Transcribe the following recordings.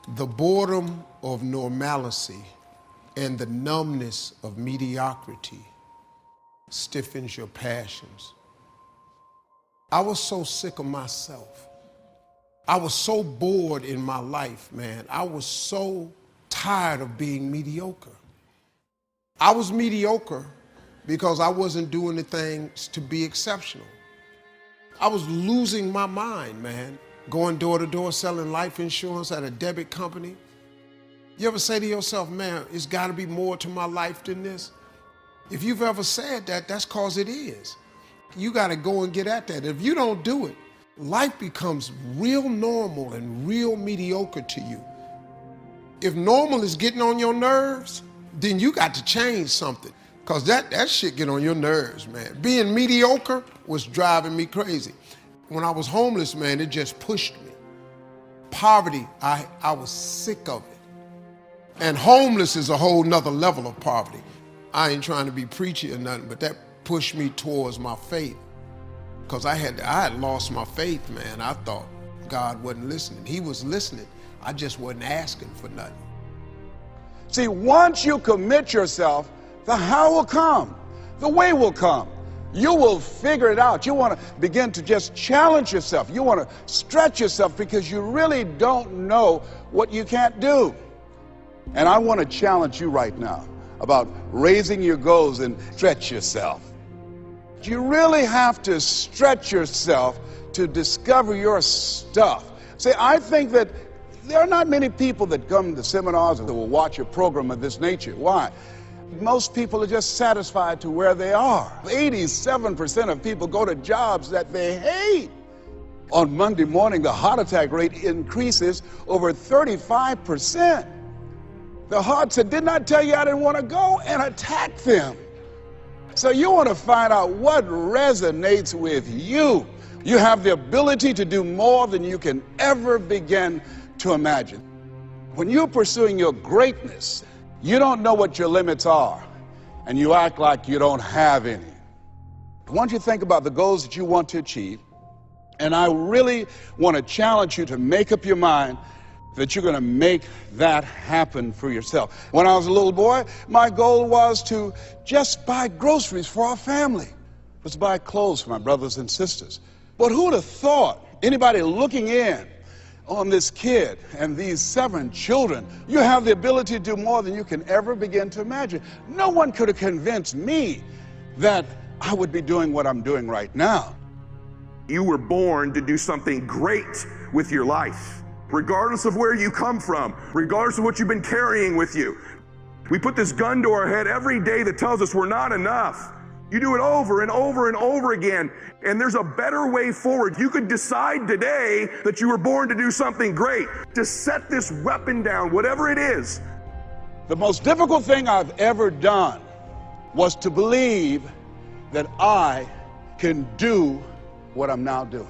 The boredom of normalcy and the numbness of mediocrity stiffens your passions. I was so sick of myself. I was so bored in my life, man. I was so tired of being mediocre. I was mediocre because I wasn't doing the things to be exceptional. I was losing my mind, man. Going door to door selling life insurance at a debit company. You ever say to yourself, man, it's got to be more to my life than this? If you've ever said that, that's because it is. You got to go and get at that. If you don't do it, life becomes real normal and real mediocre to you. If normal is getting on your nerves, then you got to change something, because that shit get on your nerves, man. Being mediocre was driving me crazy. When I was homeless, man, it just pushed me. Poverty, I was sick of it. And homeless is a whole nother level of poverty. I ain't trying to be preachy or nothing, but that pushed me towards my faith. Because I had lost my faith, man. I thought God wasn't listening. He was listening. I just wasn't asking for nothing. See, once you commit yourself, the how will come. The way will come. You will figure it out. You want to begin to just challenge yourself. You want to stretch yourself because you really don't know what you can't do. And I want to challenge you right now about raising your goals and stretch yourself. You really have to stretch yourself to discover your stuff. See, I think that there are not many people that come to seminars or that will watch a program of this nature. Why? Most people are just satisfied to where they are. 87% of people go to jobs that they hate. On Monday morning, the heart attack rate increases over 35%. The heart said, didn't I tell you I didn't want to go, and attack them. So you want to find out what resonates with you. You have the ability to do more than you can ever begin to imagine. When you're pursuing your greatness, you don't know what your limits are, and you act like you don't have any. I want you to think about the goals that you want to achieve, and I really want to challenge you to make up your mind that you're going to make that happen for yourself. When I was a little boy, my goal was to just buy groceries for our family. It was to buy clothes for my brothers and sisters. But who would have thought, anybody looking in on this kid and these 7 children, you have the ability to do more than you can ever begin to imagine. No one could have convinced me that I would be doing what I'm doing right now. You were born to do something great with your life, regardless of where you come from, regardless of what you've been carrying with you. We put this gun to our head every day that tells us we're not enough. You do it over and over and over again, and there's a better way forward. You could decide today that you were born to do something great, to set this weapon down, whatever it is. The most difficult thing I've ever done was to believe that I can do what I'm now doing.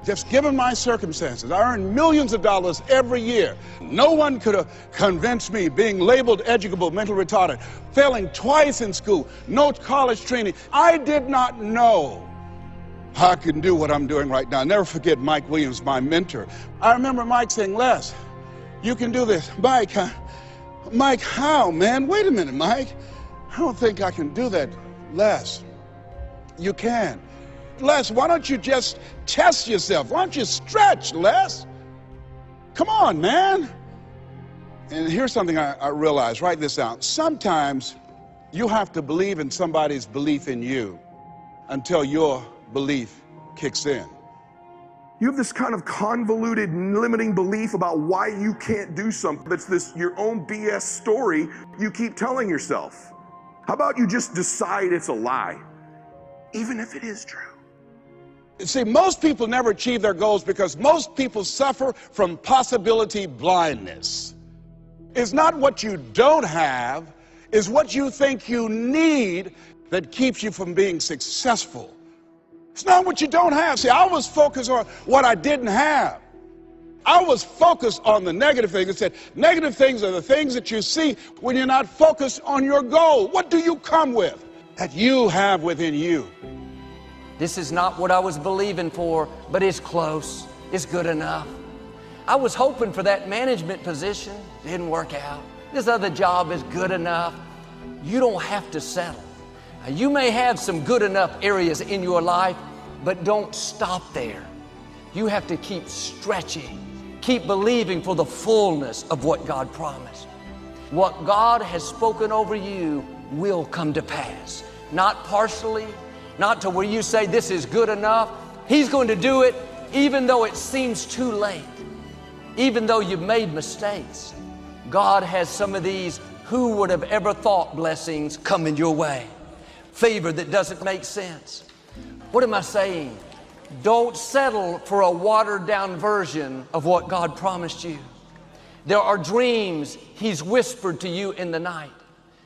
Just given my circumstances, I earn millions of dollars every year. No one could have convinced me, being labeled educable, mentally retarded, failing twice in school, no college training. I did not know I can do what I'm doing right now. I'll never forget Mike Williams, my mentor. I remember Mike saying, Les, you can do this. Mike, how, man? Wait a minute, Mike. I don't think I can do that. Les, you can. Les, why don't you just test yourself? Why don't you stretch, Les? Come on, man. And here's something I realized. Write this down. Sometimes you have to believe in somebody's belief in you until your belief kicks in. You have this kind of convoluted, limiting belief about why you can't do something. That's this your own BS story you keep telling yourself. How about you just decide it's a lie, even if it is true? See, most people never achieve their goals because most people suffer from possibility blindness. It's not what you don't have, it's what you think you need that keeps you from being successful. It's not what you don't have. See, I was focused on what I didn't have. I was focused on the negative things. It said, negative things are the things that you see when you're not focused on your goal. What do you come with that you have within you? This is not what I was believing for, but it's close. It's good enough. I was hoping for that management position. Didn't work out. This other job is good enough. You don't have to settle. Now, you may have some good enough areas in your life, but don't stop there. You have to keep stretching, keep believing for the fullness of what God promised. What God has spoken over you will come to pass. Not partially, not to where you say this is good enough. He's going to do it even though it seems too late, even though you've made mistakes. God has some of these who would have ever thought blessings coming your way. Favor that doesn't make sense. What am I saying? Don't settle for a watered down version of what God promised you. There are dreams He's whispered to you in the night.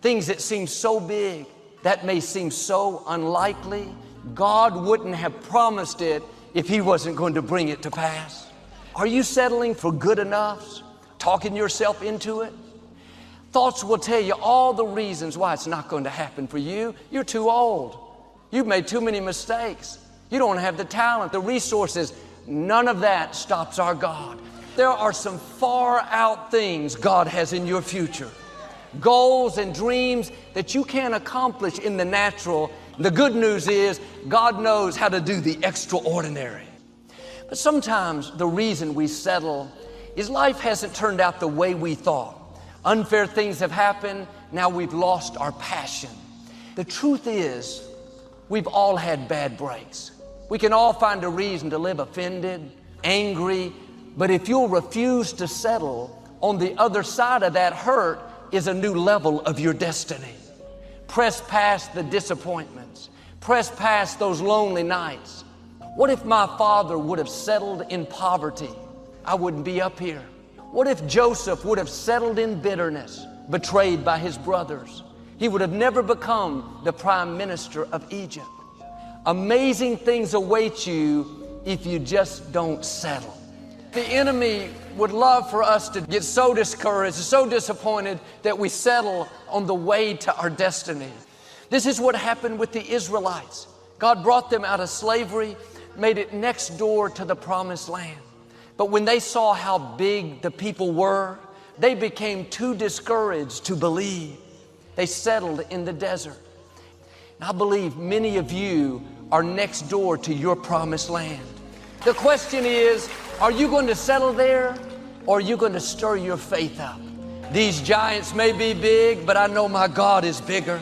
Things that seem so big, that may seem so unlikely. God wouldn't have promised it if He wasn't going to bring it to pass. Are you settling for good enoughs? Talking yourself into it? Thoughts will tell you all the reasons why it's not going to happen for you. You're too old. You've made too many mistakes. You don't have the talent, the resources. None of that stops our God. There are some far out things God has in your future. Goals and dreams that you can't accomplish in the natural. The good news is God knows how to do the extraordinary. But sometimes the reason we settle is life hasn't turned out the way we thought. Unfair things have happened. Now we've lost our passion. The truth is, we've all had bad breaks. We can all find a reason to live offended, angry, but if you'll refuse to settle, on the other side of that hurt is a new level of your destiny. Press past the disappointments. Press past those lonely nights. What if my father would have settled in poverty? I wouldn't be up here. What if Joseph would have settled in bitterness, betrayed by his brothers? He would have never become the prime minister of Egypt. Amazing things await you if you just don't settle. The enemy would love for us to get so discouraged, so disappointed that we settle on the way to our destiny. This is what happened with the Israelites. God brought them out of slavery, made it next door to the promised land. But when they saw how big the people were, they became too discouraged to believe. They settled in the desert. And I believe many of you are next door to your promised land. The question is, are you going to settle there, or are you going to stir your faith up? These giants may be big, but I know my God is bigger.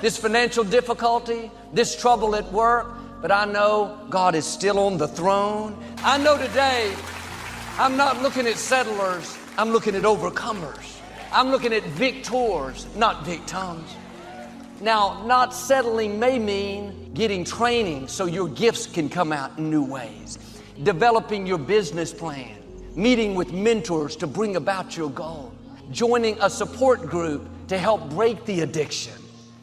This financial difficulty, this trouble at work, but I know God is still on the throne. I know today I'm not looking at settlers, I'm looking at overcomers. I'm looking at victors, not victims. Now, not settling may mean getting training so your gifts can come out in new ways, developing your business plan, meeting with mentors to bring about your goal, joining a support group to help break the addiction.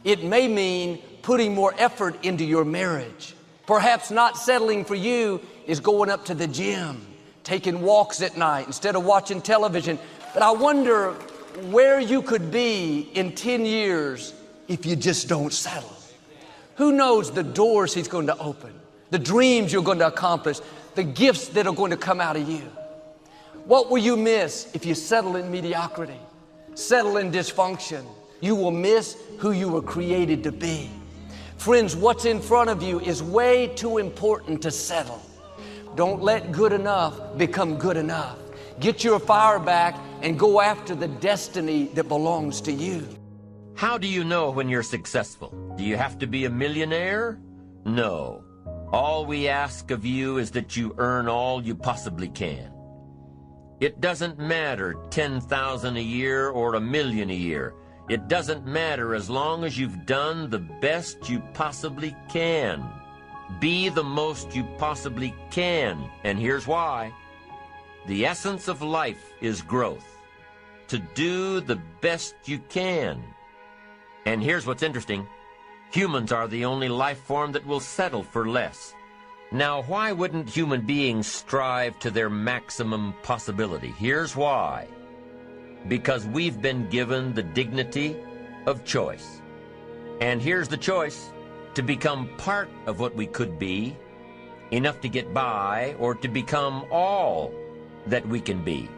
It may mean putting more effort into your marriage. Perhaps not settling for you is going up to the gym, taking walks at night instead of watching television. But I wonder where you could be in 10 years if you just don't settle. Who knows the doors He's going to open, the dreams you're going to accomplish, the gifts that are going to come out of you. What will you miss if you settle in mediocrity, settle in dysfunction? You will miss who you were created to be. Friends, what's in front of you is way too important to settle. Don't let good enough become good enough. Get your fire back and go after the destiny that belongs to you. How do you know when you're successful? Do you have to be a millionaire? No. All we ask of you is that you earn all you possibly can. It doesn't matter 10,000 a year or $1 million a year. It doesn't matter as long as you've done the best you possibly can. Be the most you possibly can, and here's why. The essence of life is growth. To do the best you can. And here's what's interesting. Humans are the only life form that will settle for less. Now, why wouldn't human beings strive to their maximum possibility? Here's why. Because we've been given the dignity of choice. And here's the choice: to become part of what we could be, enough to get by, or to become all that we can be.